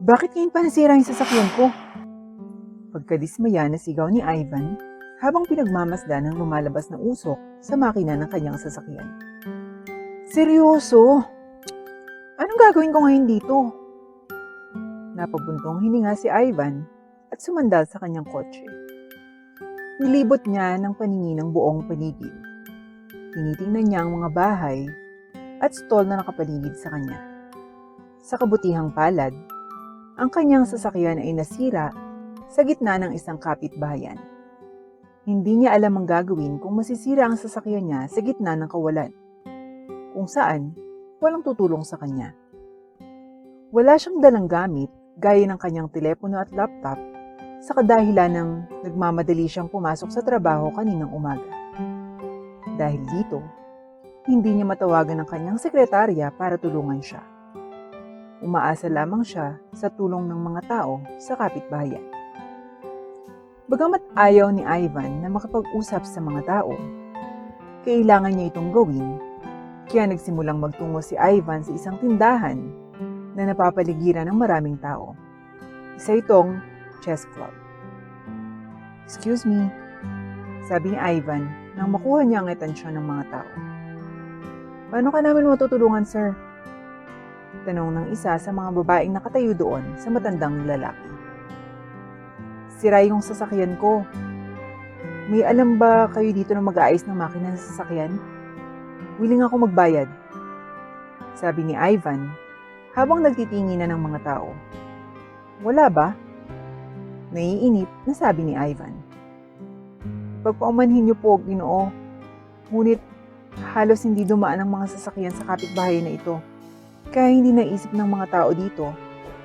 Bakit ngayon pa nasira yung sasakyan ko? Pagkadismaya na sigaw ni Ivan habang pinagmamasdan ng lumalabas na usok sa makina ng kanyang sasakyan. Seryoso? Anong gagawin ko ngayon dito? Napabuntong hininga si Ivan at sumandal sa kanyang kotse. Nilibot niya ng paningin ng buong paligid. Tinitingnan niya ang mga bahay at stall na nakapaligid sa kanya. Sa kabutihang palad, ang kanyang sasakyan ay nasira sa gitna ng isang kapitbahayan. Hindi niya alam ang gagawin kung masisira ang sasakyan niya sa gitna ng kawalan, kung saan walang tutulong sa kanya. Wala siyang dalang gamit gaya ng kanyang telepono at laptop sa kadahilan ng nagmamadali siyang pumasok sa trabaho kaninang umaga. Dahil dito, hindi niya matawagan ang kanyang sekretarya para tulungan siya. Umaasa lamang siya sa tulong ng mga tao sa kapitbahayan. Bagamat ayaw ni Ivan na makapag-usap sa mga tao, kailangan niya itong gawin, kaya nagsimulang magtungo si Ivan sa isang tindahan na napapaligiran ng maraming tao. Isa itong chess club. "Excuse me," sabi ni Ivan nang makuha niya ang atensyon ng mga tao. "Paano ka namin matutulungan, sir?" Tanong ng isa sa mga babaeng nakatayo doon sa matandang lalaki. "Sira yung sasakyan ko. May alam ba kayo dito na mag-aayos ng makina ng sasakyan? Willing ako magbayad," sabi ni Ivan habang nagtitingin na ng mga tao. "Wala ba?" Naiinip na sabi ni Ivan. "Pagpaumanhin niyo po, Ginoo. Ngunit halos hindi dumaan ang mga sasakyan sa kapitbahay na ito. Kaya hindi naisip ng mga tao dito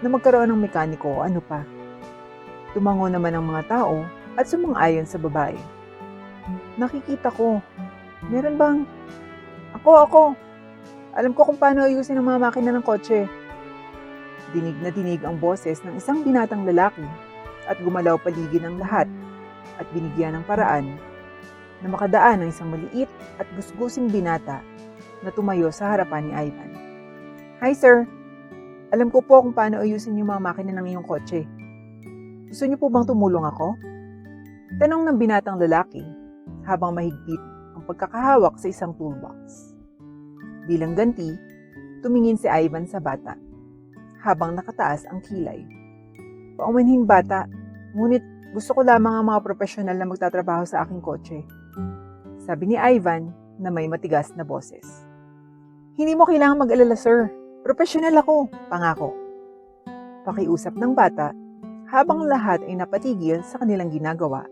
na magkaroon ng mekaniko o ano pa." Tumango naman ang mga tao at sumang-ayon sa babae. "Nakikita ko. Meron bang... Ako! Alam ko kung paano ayusin ang mga makina ng kotse." Dinig na dinig ang boses ng isang binatang lalaki at gumalaw paligid ang lahat at binigyan ng paraan na makadaan ng isang maliit at gusgusing binata na tumayo sa harapan ni Ivan. "Hi sir, alam ko po kung paano ayusin yung mga makina ng iyong kotse. Gusto niyo po bang tumulong ako?" Tanong ng binatang lalaki habang mahigpit ang pagkakahawak sa isang toolbox. Bilang ganti, tumingin si Ivan sa bata habang nakataas ang kilay. "Paumanhing bata, ngunit gusto ko lamang ang mga profesional na magtatrabaho sa aking kotse," sabi ni Ivan na may matigas na boses. "Hindi mo kailangang mag-alala sir. Profesional ako, pangako." Pakiusap ng bata habang lahat ay napatigil sa kanilang ginagawa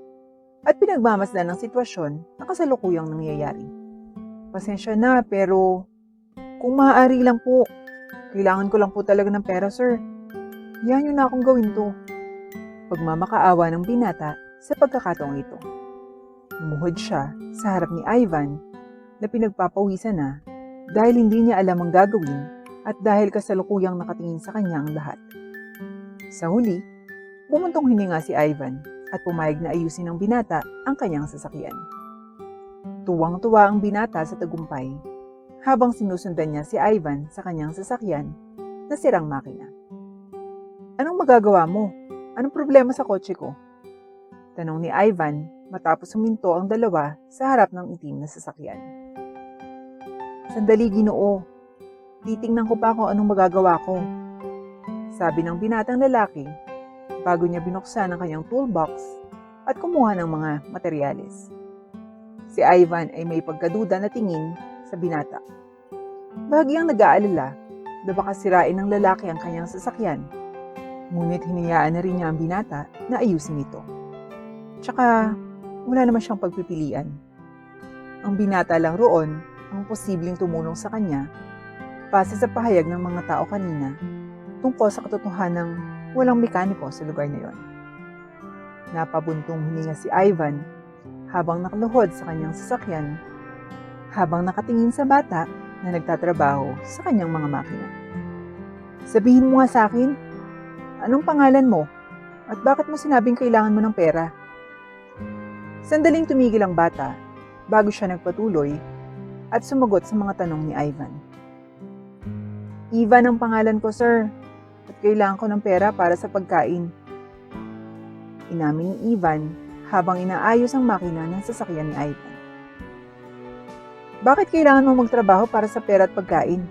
at pinagmamasdan ng sitwasyon na kasalukuyang nangyayari. "Pasensya na pero kung maaari lang po, kailangan ko lang po talaga ng pera sir. Hayaan niyo na akong gawin to." Pagmamakaawa ng binata sa pagkakataong ito. Lumuhod siya sa harap ni Ivan na pinagpapawisan na dahil hindi niya alam ang gagawin at dahil kasalukuyang nakatingin sa kanya ang lahat. Sa huli, bumuntong hininga si Ivan at pumayag na ayusin ng binata ang kanyang sasakyan. Tuwang-tuwa ang binata sa tagumpay habang sinusundan niya si Ivan sa kanyang sasakyan na sirang makina. "Anong magagawa mo? Anong problema sa kotse ko?" Tanong ni Ivan matapos huminto ang dalawa sa harap ng itim na sasakyan. "Sandali Ginoo, titingnan ko pa kung anong magagawa ko," sabi ng binatang lalaki bago niya binuksan ang kanyang toolbox at kumuha ng mga materyales. Si Ivan ay may pagkaduda na tingin sa binata. Bahagyang nag-aalala na baka sirain ng lalaki ang kanyang sasakyan. Ngunit hinayaan na rin niya ang binata na ayusin ito. Tsaka wala naman siyang pagpipilian. Ang binata lang roon ang posibleng tumulong sa kanya base sa pahayag ng mga tao kanina tungkol sa katotohanang walang mekaniko sa lugar na yon. Napabuntong hininga si Ivan habang nakaluhod sa kanyang sasakyan habang nakatingin sa bata na nagtatrabaho sa kanyang mga makina. "Sabihin mo nga sa akin, anong pangalan mo at bakit mo sinabing kailangan mo ng pera?" Sandaling tumigil ang bata bago siya nagpatuloy at sumagot sa mga tanong ni Ivan. "Ivan ang pangalan ko, sir. at kailangan ko ng pera para sa pagkain. Inamin ni Ivan habang inaayos ang makina ng sasakyan ni Ivan. Bakit kailangan mo magtrabaho para sa pera at pagkain?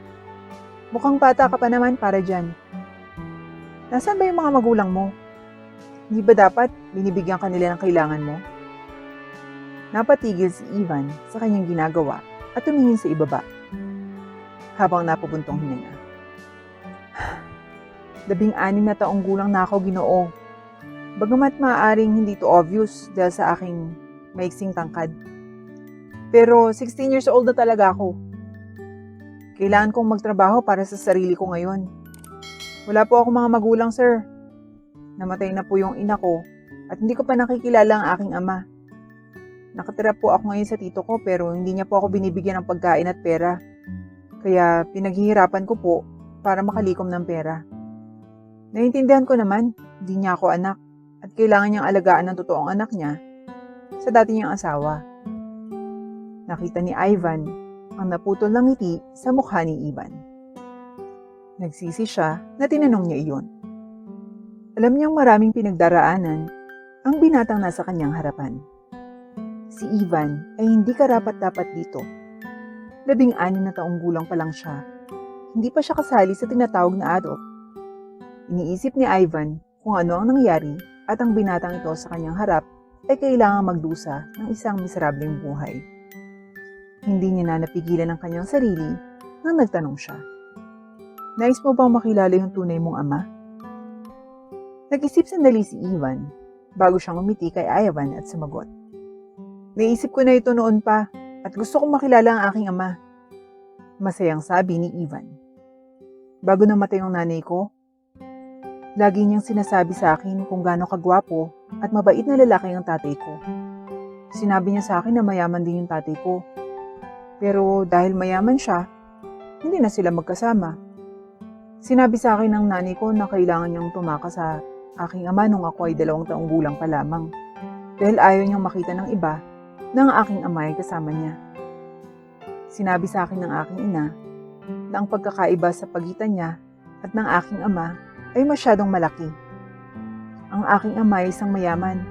Mukhang bata ka pa naman para dyan. Nasaan ba yung mga magulang mo? Hindi ba dapat binibigyan ka nila ng kailangan mo? Napatigil si Ivan sa kanyang ginagawa at tumingin sa ibaba habang napupuntong hininga. 16 na taong gulang na ako, Ginoo. Bagamat maaaring hindi ito obvious dahil sa aking maiksing tangkad. Pero 16 years old na talaga ako. Kailangan kong magtrabaho para sa sarili ko ngayon. Wala po ako mga magulang, sir. Namatay na po yung ina ko at hindi ko pa nakikilala ang aking ama. Nakatira po ako ngayon sa tito ko pero hindi niya po ako binibigyan ng pagkain at pera. Kaya pinaghihirapan ko po para makalikom ng pera. Naiintindihan ko naman, hindi niya ako anak at kailangan niyang alagaan ng totoong anak niya sa dati niyang asawa. Nakita ni Ivan ang naputol ng ngiti sa mukha ni Ivan. Nagsisi siya na tinanong niya iyon. Alam niyang maraming pinagdaraanan ang binatang nasa kanyang harapan. Si Ivan ay hindi karapat-dapat dito. 16 na taong gulang pa lang siya. Hindi pa siya kasali sa tinatawag na adult. Iniisip ni Ivan kung ano ang nangyari at ang binatang ito sa kanyang harap ay kailangang magdusa ng isang miserableng buhay. Hindi niya na napigilan ang kanyang sarili nang nagtanong siya. Nais mo bang makilala yung tunay mong ama? Nag-isip sandali si Ivan bago siyang umiti kay Ivan at sumagot. Naisip ko na ito noon pa at gusto kong makilala ang aking ama. Masayang sabi ni Ivan. Bago namatay yung nanay ko, lagi niyang sinasabi sa akin kung gaano kagwapo at mabait na lalaki ang tatay ko. Sinabi niya sa akin na mayaman din yung tatay ko. Pero dahil mayaman siya, hindi na sila magkasama. Sinabi sa akin ng nanay ko na kailangan niyang tumakas sa aking ama nung ako ay 2 taong gulang pa lamang. Dahil ayaw niyang makita ng iba na ang aking ama ay kasama niya. Sinabi sa akin ng aking ina na ang pagkakaiba sa pagitan niya at ng aking ama ay masyadong malaki. Ang aking ama ay isang mayaman,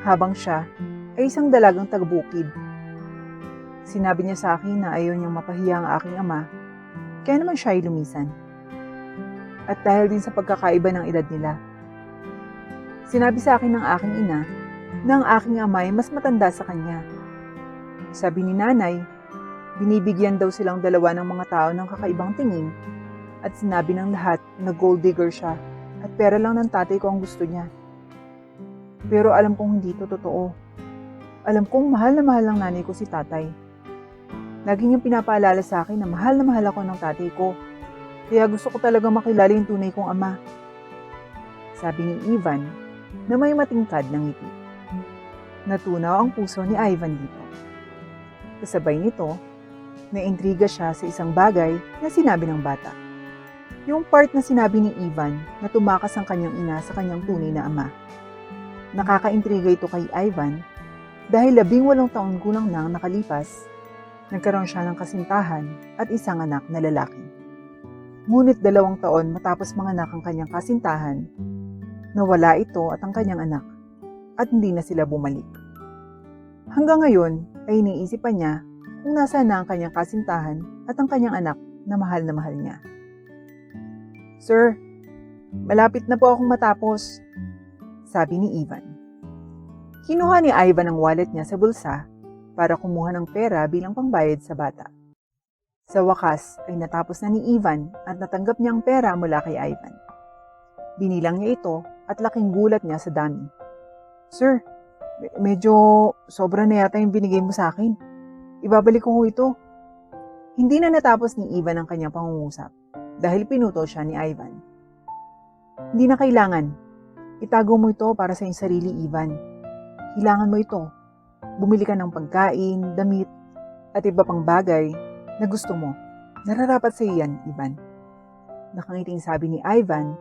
habang siya ay isang dalagang taga-bukid. Sinabi niya sa akin na ayaw niyang mapahiya ang aking ama, kaya naman siya ay lumisan. At dahil din sa pagkakaiba ng edad nila. Sinabi sa akin ng aking ina na ang aking ama ay mas matanda sa kanya. Sabi ni nanay, binibigyan daw silang dalawa ng mga tao ng kakaibang tingin at sinabi ng lahat na gold digger siya at pera lang ng tatay ko ang gusto niya. Pero alam kong hindi ito totoo. Alam kong mahal na mahal ng nanay ko si tatay. Lagi niyang pinapaalala sa akin na mahal ako ng tatay ko. Kaya gusto ko talaga makilala yung tunay kong ama. Sabi ni Ivan na may matingkad ng ngiti. Natunaw ang puso ni Ivan dito. Kasabay nito, naintriga siya sa isang bagay na sinabi ng bata. Yung part na sinabi ni Ivan na tumakas ang kanyang ina sa kanyang tunay na ama. Nakakaintriga ito kay Ivan dahil 18 taon gulang nang nakalipas, nagkaroon siya ng kasintahan at isang anak na lalaki. Ngunit 2 taon matapos manganak ang kanyang kasintahan, nawala ito at ang kanyang anak at hindi na sila bumalik. Hanggang ngayon ay iniisip pa niya kung nasaan na ang kanyang kasintahan at ang kanyang anak na mahal niya. Sir, malapit na po akong matapos, sabi ni Ivan. Kinuha ni Ivan ang wallet niya sa bulsa para kumuha ng pera bilang pangbayad sa bata. Sa wakas ay natapos na ni Ivan at natanggap niya ang pera mula kay Ivan. Binilang niya ito at laking gulat niya sa dami. Sir, medyo sobra na yata yung binigay mo sa akin. Ibabalik ko ito. Hindi na natapos ni Ivan ang kanyang pangungusap dahil pinutol siya ni Ivan. Hindi na kailangan. Itago mo ito para sa iyong sarili, Ivan. Kailangan mo ito. Bumili ka ng pagkain, damit, at iba pang bagay na gusto mo. Nararapat sa iyan, Ivan. Nakangiting sabi ni Ivan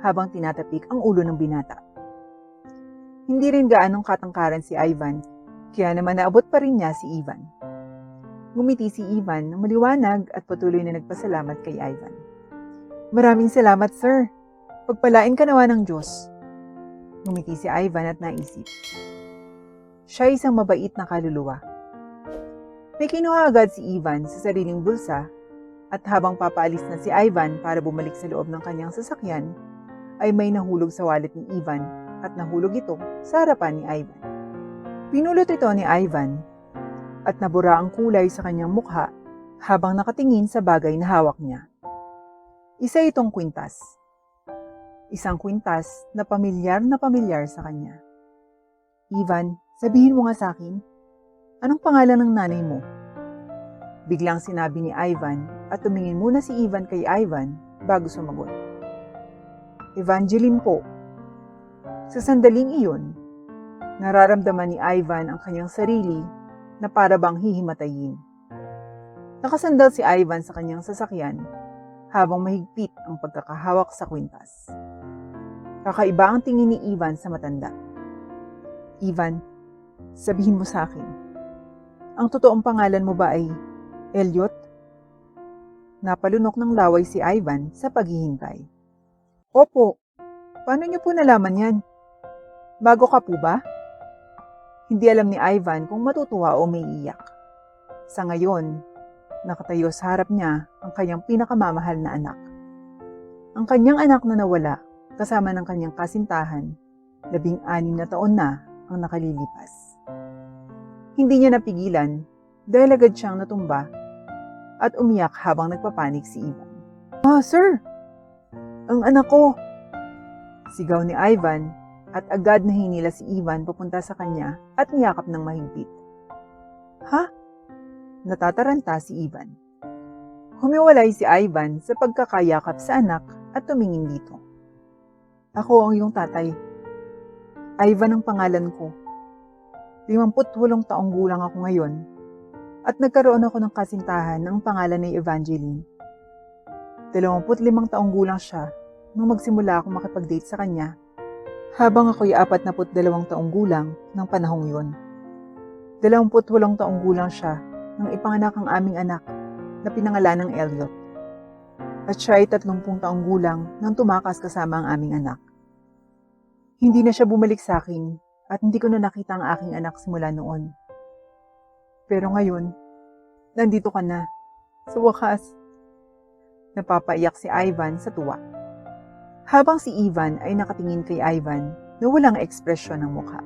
habang tinatapik ang ulo ng binata. Hindi rin gaanong katangkaran si Ivan, kaya naman naabot pa rin niya si Ivan. Ngumiti si Ivan ng maliwanag at patuloy na nagpasalamat kay Ivan. Maraming salamat, sir. Pagpalain ka nawa ng Diyos. Ngumiti si Ivan at naisip. Siya ay isang mabait na kaluluwa. May kinuha agad si Ivan sa sariling bulsa at habang papaalis na si Ivan para bumalik sa loob ng kanyang sasakyan, ay may nahulog sa wallet ni Ivan at nahulog ito sa harapan ni Ivan. Pinulot ito ni Ivan at nabura ang kulay sa kanyang mukha habang nakatingin sa bagay na hawak niya. Isa itong kwintas. Isang kwintas na pamilyar sa kanya. Ivan, sabihin mo nga sa akin, anong pangalan ng nanay mo? Biglang sinabi ni Ivan at tumingin muna si Ivan kay Ivan bago sumagot. Evangeline po. Sa sandaling iyon, nararamdaman ni Ivan ang kanyang sarili na para bang hihimatayin. Nakasandal si Ivan sa kanyang sasakyan habang mahigpit ang pagkakahawak sa kwintas. Kakaiba ang tingin ni Ivan sa matanda. Ivan, sabihin mo sa akin, ang totoong pangalan mo ba ay Elliot? Napalunok ng laway si Ivan sa paghihintay. Opo, paano niyo po nalaman yan? Bago ka po ba? Hindi alam ni Ivan kung matutuwa o may iyak. Sa ngayon, nakatayo sa harap niya ang kanyang pinakamamahal na anak. Ang kanyang anak na nawala kasama ng kanyang kasintahan, 16 na taon na ang nakalilipas. Hindi niya napigilan dahil agad siyang natumba at umiyak habang nagpapanik si Ivan. Sir! Ang anak ko! Sigaw ni Ivan at agad na hinila si Ivan papunta sa kanya at niyakap ng mahigpit. Ha? Natataranta si Ivan. Humiwalay si Ivan sa pagkakayakap sa anak at tumingin dito. Ako ang iyong tatay. Ivan ang pangalan ko. 58 taong gulang ako ngayon at nagkaroon ako ng kasintahan ng pangalan ni Evangeline. 25 taong gulang siya nung magsimula akong makipag-date sa kanya habang ako'y 42 taong gulang ng panahong yun. 28 taong gulang siya nang ipanganak ang aming anak na pinangalan ng Elliot. At siya ay 30 taong gulang nang tumakas kasama ang aming anak. Hindi na siya bumalik sa akin at hindi ko na nakita ang aking anak simula noon. Pero ngayon, nandito ka na. Sa wakas, napapaiyak si Ivan sa tuwa. Habang si Ivan ay nakatingin kay Ivan na walang ekspresyon ng mukha.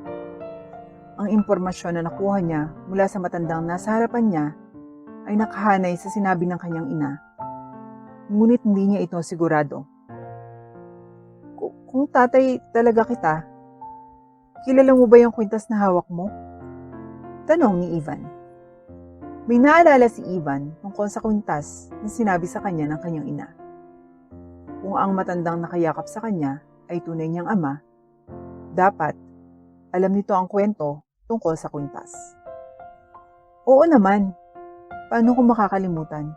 Ang impormasyon na nakuha niya mula sa matandang nasa harapan niya ay nakahanay sa sinabi ng kanyang ina. Ngunit hindi niya ito sigurado. Kung tatay talaga kita, kilala mo ba yung kwintas na hawak mo? Tanong ni Ivan. May naalala si Ivan tungkol sa kwintas na sinabi sa kanya ng kanyang ina. Kung ang matandang nakayakap sa kanya ay tunay niyang ama, dapat alam nito ang kwento tungkol sa kwintas. Oo naman, paano ko makakalimutan?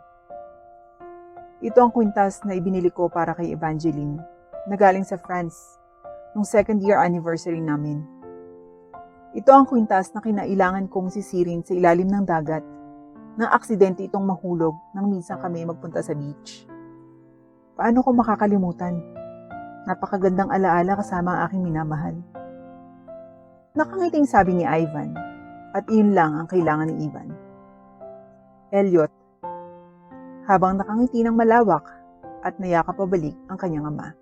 Ito ang kwintas na ibinili ko para kay Evangeline na galing sa France nung 2nd year anniversary namin. Ito ang kwintas na kinailangan kong sisirin sa ilalim ng dagat nang aksidente itong mahulog nang minsan kami magpunta sa beach. Paano ko makakalimutan? Napakagandang alaala kasama ang aking minamahal. Nakangiting sabi ni Ivan at iyon lang ang kailangan ni Ivan. Elliot, habang nakangiti ng malawak at nayakap pabalik ang kanyang ama.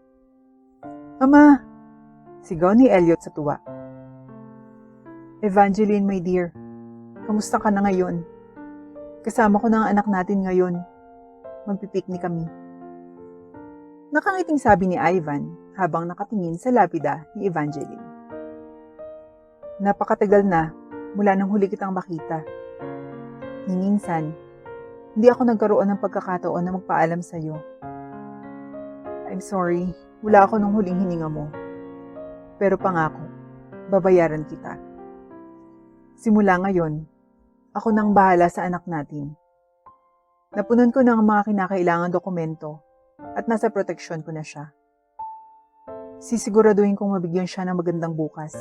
Ama! Sigaw ni Elliot sa tuwa. Evangeline, my dear, kamusta ka na ngayon? Kasama ko na ang anak natin ngayon. Magpipiknik kami. Nakangiting sabi ni Ivan habang nakatingin sa lapida ni Evangeline. Napakatagal na mula nang huli kitang makita. Ni minsan, hindi ako nagkaroon ng pagkakataon na magpaalam sa iyo. I'm sorry, wala ako nung huling hininga mo. Pero pangako, babayaran kita. Simula ngayon, ako nang bahala sa anak natin. Napunan ko ng mga kinakailangang dokumento at nasa proteksyon ko na siya. Sisiguraduhin kong mabigyan siya ng magandang bukas.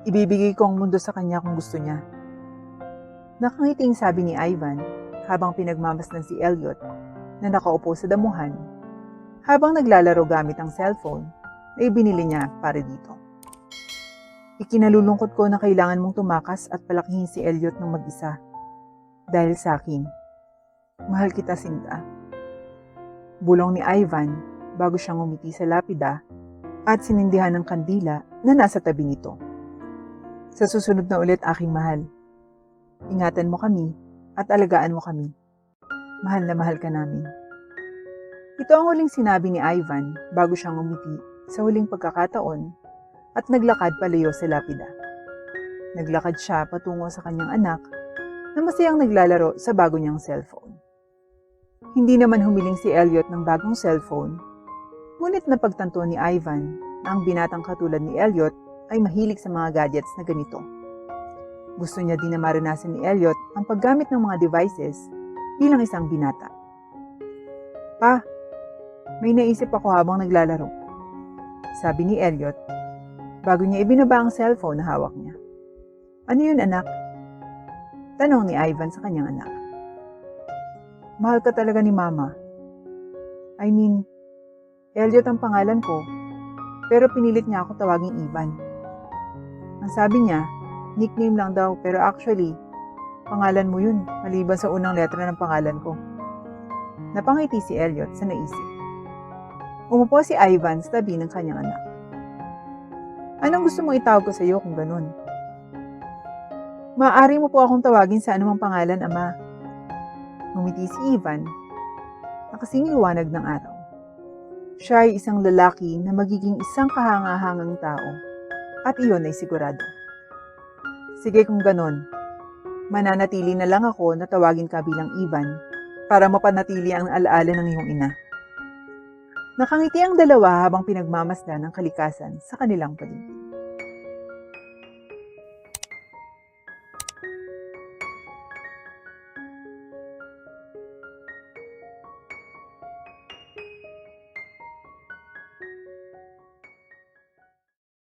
Ibibigay ko ang mundo sa kanya kung gusto niya. Nakangiting sabi ni Ivan habang pinagmamasdan si Elliot na nakaupo sa damuhan habang naglalaro gamit ang cellphone na ibinili niya para dito. Ikinalulungkot ko na kailangan mong tumakas at palakihin si Elliot ng mag-isa. Dahil sa akin, mahal kita, Sinta. Bulong ni Ivan bago siyang umiti sa lapida at sinindihan ng kandila na nasa tabi nito. Sa susunod na ulit, aking mahal. Ingatan mo kami at alagaan mo kami. Mahal na mahal ka namin. Ito ang huling sinabi ni Ivan bago siyang umiti sa huling pagkakataon at naglakad palayo sa lapida. Naglakad siya patungo sa kanyang anak na masayang naglalaro sa bago niyang cellphone. Hindi naman humiling si Elliot ng bagong cellphone, ngunit napagtanto ni Ivan na ang binatang katulad ni Elliot ay mahilig sa mga gadgets na ganito. Gusto niya din na maranasan ni Elliot ang paggamit ng mga devices bilang isang binata. Pa, may naisip ako habang naglalaro. Sabi ni Elliot, bago niya ibinaba ang cellphone na hawak niya. Ano yun, anak? Tanong ni Ivan sa kanyang anak. Mahal ka talaga ni Mama. I mean, Elliot ang pangalan ko, pero pinilit niya ako tawaging Ivan. Ang sabi niya, nickname lang daw, pero actually, pangalan mo yun, maliban sa unang letra ng pangalan ko. Napangiti si Elliot sa naisip. Umupo si Ivan sa tabi ng kanyang anak. Anong gusto mong itawag ko sa iyo kung ganun? Maaari mo po akong tawagin sa anumang pangalan, Ama. Ngumiti si Ivan, nakasing liwanag ng araw. Siya ay isang lalaki na magiging isang kahangahangang tao at iyon ay sigurado. Sige kung ganon, mananatili na lang ako na tawagin ka bilang Ivan para mapanatili ang alaala ng iyong ina. Nakangiti ang dalawa habang pinagmamasdan ng kalikasan sa kanilang paligid.